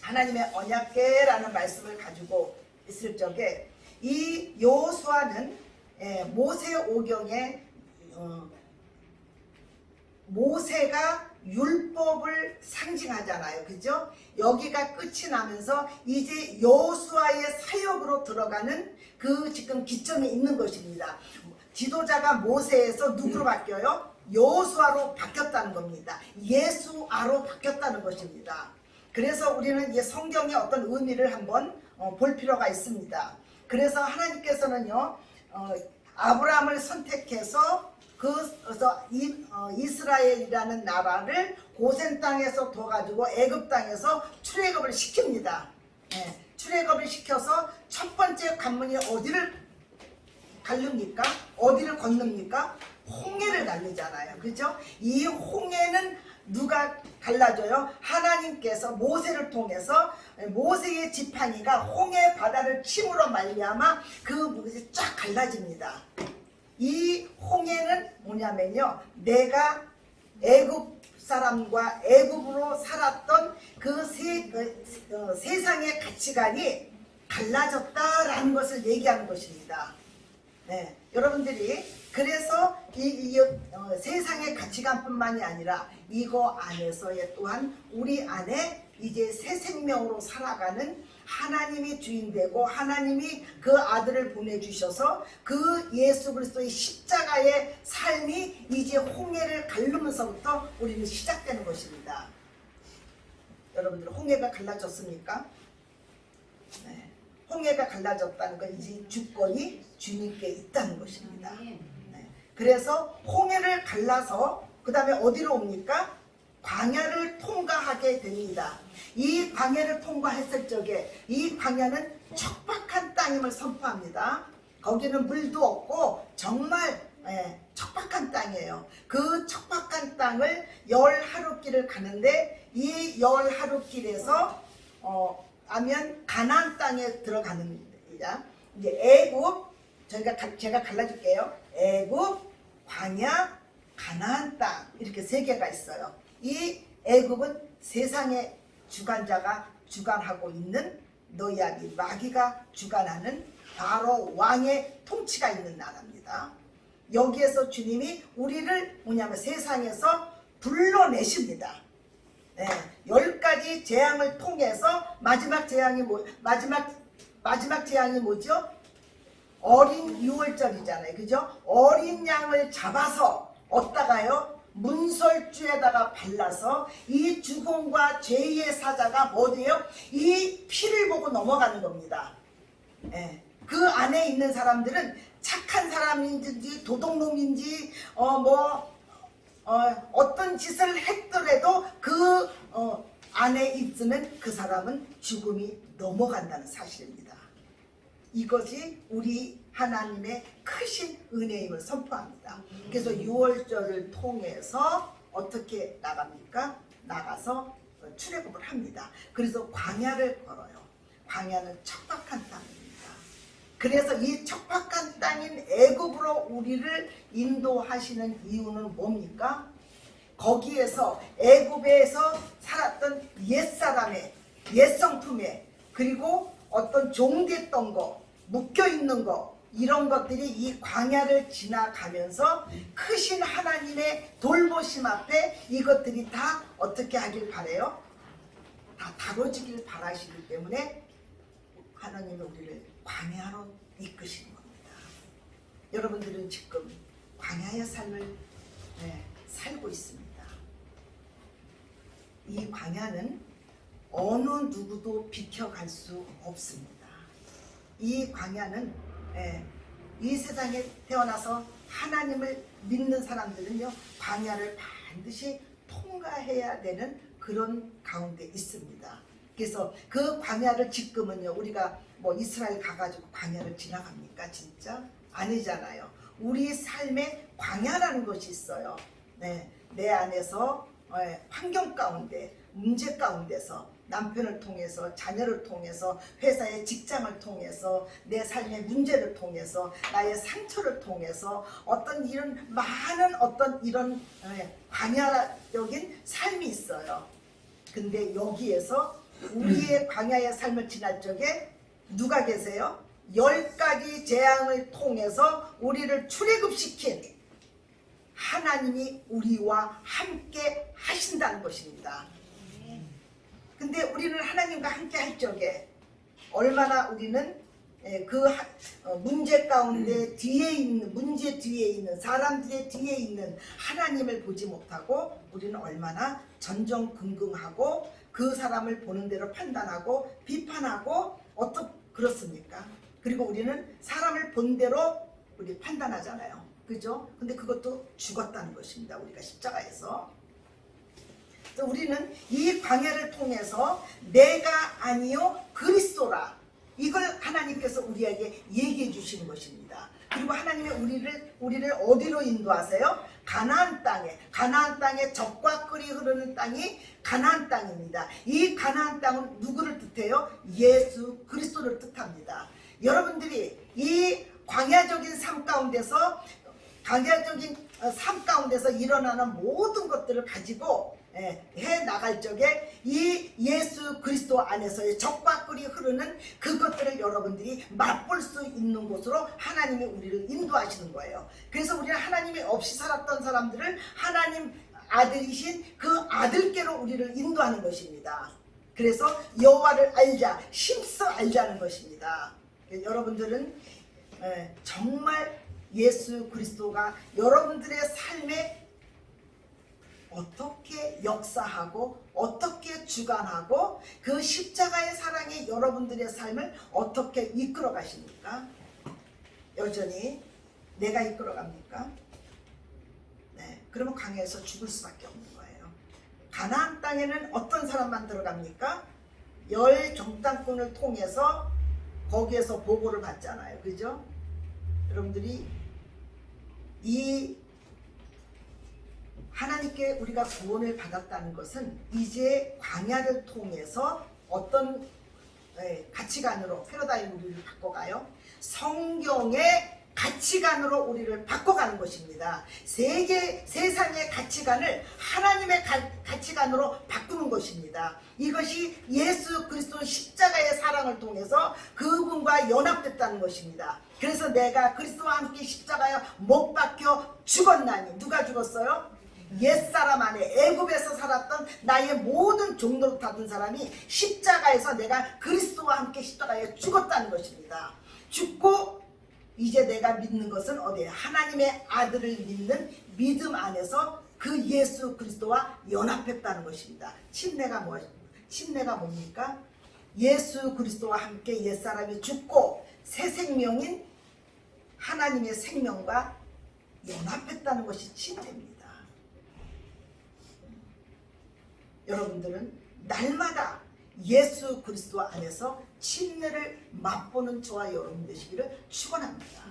하나님의 언약궤라는 말씀을 가지고 있을 적에 이 여호수아는 모세오경에 모세가 율법을 상징하잖아요. 그죠? 여기가 끝이 나면서 이제 여호수아의 사역으로 들어가는 그 지금 기점에 있는 것입니다. 지도자가 모세에서 누구로 바뀌어요? 여호수아로 바뀌었다는 겁니다. 예수아로 바뀌었다는 것입니다. 그래서 우리는 이 성경의 어떤 의미를 한번 볼 필요가 있습니다. 그래서 하나님께서는요, 아브라함을 선택해서 그래서 이스라엘이라는 나라를 고센 땅에서 둬가지고 애굽 땅에서 출애굽을 시킵니다. 출애굽을 시켜서 첫 번째 관문이 어디를 갈릅니까? 어디를 건넙니까? 홍해를 갈르잖아요. 그죠? 이 홍해는 누가 갈라줘요? 하나님께서 모세를 통해서 모세의 지팡이가 홍해 바다를 침으로 말미암아 그 무엇이 쫙 갈라집니다. 이 홍해는 뭐냐면요, 내가 애굽 사람과 애굽으로 살았던 그 세상의 가치관이 갈라졌다라는 것을 얘기하는 것입니다. 네, 여러분들이 그래서 세상의 가치관뿐만이 아니라 이거 안에서의 또한 우리 안에 이제 새 생명으로 살아가는 하나님이 주인되고 하나님이 그 아들을 보내주셔서 그 예수 그리스도의 십자가의 삶이 이제 홍해를 갈르면서부터 우리는 시작되는 것입니다. 여러분들 홍해가 갈라졌습니까? 네. 홍해가 갈라졌다는 건 이제 주권이 주님께 있다는 것입니다. 네. 그래서 홍해를 갈라서 그 다음에 어디로 옵니까? 광야를 통과하게 됩니다. 이 광야를 통과했을 적에 이 광야는 척박한 땅임을 선포합니다. 거기는 물도 없고 정말 척박한 땅이에요. 그 척박한 땅을 10하루길을 가는데 이 10하루길에서 하면 가나안 땅에 들어가는니다. 이제 애굽, 제가 갈라줄게요. 애굽, 광야, 가나안 땅, 이렇게 세 개가 있어요. 이 애굽은 세상의 주관자가 주관하고 있는 노야기 마귀가 주관하는 바로 왕의 통치가 있는 나라입니다. 여기에서 주님이 우리를 뭐냐면 세상에서 불러내십니다. 네, 10가지 재앙을 통해서 마지막 재앙이 뭐죠? 어린 유월절이잖아요. 그죠? 어린 양을 잡아서 어디다가요? 문설주에다가 발라서 이 죽음과 죄의 사자가 뭐예요? 이 피를 보고 넘어가는 겁니다. 그 안에 있는 사람들은 착한 사람인지 도둑놈인지 어떤 짓을 했더라도 그 안에 있으면 그 사람은 죽음이 넘어간다는 사실입니다. 이것이 우리 하나님의 크신 은혜임을 선포합니다. 그래서 유월절을 통해서 어떻게 나갑니까? 나가서 출애굽을 합니다. 그래서 광야를 걸어요. 광야는 척박한 땅입니다. 그래서 이 척박한 땅인 애굽으로 우리를 인도하시는 이유는 뭡니까? 거기에서 애굽에서 살았던 옛사람의 옛성품에 그리고 어떤 종됐던 거, 묶여있는 거, 이런 것들이 이 광야를 지나가면서 크신 하나님의 돌보심 앞에 이것들이 다 어떻게 하길 바래요? 다 다뤄지길 바라시기 때문에 하나님이 우리를 광야로 이끄시는 겁니다. 여러분들은 지금 광야의 삶을 살고 있습니다. 이 광야는 어느 누구도 비켜갈 수 없습니다. 이 광야는 이 세상에 태어나서 하나님을 믿는 사람들은요, 광야를 반드시 통과해야 되는 그런 가운데 있습니다. 그래서 그 광야를 지금은요, 우리가 뭐 이스라엘 가가지고 광야를 지나갑니까? 진짜? 아니잖아요. 우리 삶에 광야라는 것이 있어요. 내 안에서 환경 가운데, 문제 가운데서 남편을 통해서, 자녀를 통해서, 회사의 직장을 통해서, 내 삶의 문제를 통해서, 나의 상처를 통해서 어떤 이런 많은 어떤 이런 광야적인 삶이 있어요. 근데 여기에서 우리의 광야의 삶을 지날 적에 누가 계세요? 10가지 재앙을 통해서 우리를 출애굽시킨 하나님이 우리와 함께 하신다는 것입니다. 근데 우리는 하나님과 함께 할 적에 얼마나 우리는 그 문제 가운데 문제 뒤에 있는 사람들의 뒤에 있는 하나님을 보지 못하고 우리는 얼마나 전전긍긍하고 그 사람을 보는 대로 판단하고 비판하고 그렇습니까? 그리고 우리는 사람을 본 대로 우리 판단하잖아요. 그죠? 근데 그것도 죽었다는 것입니다. 우리가 십자가에서. 그래서 우리는 이 광야를 통해서 내가 아니요 그리스도라, 이걸 하나님께서 우리에게 얘기해 주시는 것입니다. 그리고 하나님이 우리를 어디로 인도하세요? 가나안 땅에 젖과 꿀이 흐르는 땅이 가나안 땅입니다. 이 가나안 땅은 누구를 뜻해요? 예수 그리스도를 뜻합니다. 여러분들이 이 광야적인 삶 가운데서 일어나는 모든 것들을 가지고 해 나갈 적에 이 예수 그리스도 안에서의 젖과 꿀이 흐르는 그것들을 여러분들이 맛볼 수 있는 곳으로 하나님이 우리를 인도하시는 거예요. 그래서 우리는 하나님이 없이 살았던 사람들을 하나님 아들이신 그 아들께로 우리를 인도하는 것입니다. 그래서 여호와를 알자, 힘써 알자는 것입니다. 여러분들은 정말 예수 그리스도가 여러분들의 삶에 어떻게 역사하고 어떻게 주관하고 그 십자가의 사랑이 여러분들의 삶을 어떻게 이끌어 가십니까? 여전히 내가 이끌어 갑니까? 네, 그러면 광야에서 죽을 수밖에 없는 거예요. 가나안 땅에는 어떤 사람만 들어갑니까? 10 정탐꾼을 통해서 거기에서 보고를 받잖아요. 그죠? 여러분들이 이 하나님께 우리가 구원을 받았다는 것은 이제 광야를 통해서 어떤 가치관으로 패러다임 우리를 바꿔가요? 성경의 가치관으로 우리를 바꿔가는 것입니다. 세상의 가치관을 하나님의 가치관으로 바꾸는 것입니다. 이것이 예수 그리스도 십자가의 사랑을 통해서 그분과 연합됐다는 것입니다. 그래서 내가 그리스도와 함께 십자가에 못 박혀 죽었나니, 누가 죽었어요? 옛사람 안에 애굽에서 살았던 나의 모든 종로를 타던 사람이 십자가에서 내가 그리스도와 함께 십자가에 죽었다는 것입니다. 죽고 이제 내가 믿는 것은 어디에? 하나님의 아들을 믿는 믿음 안에서 그 예수 그리스도와 연합했다는 것입니다. 침례가 뭡니까? 예수 그리스도와 함께 옛사람이 죽고 새 생명인 하나님의 생명과 연합했다는 것이 침례입니다. 여러분들은 날마다 예수 그리스도 안에서 침례를 맛보는 저와 여러분 되시기를 축원합니다.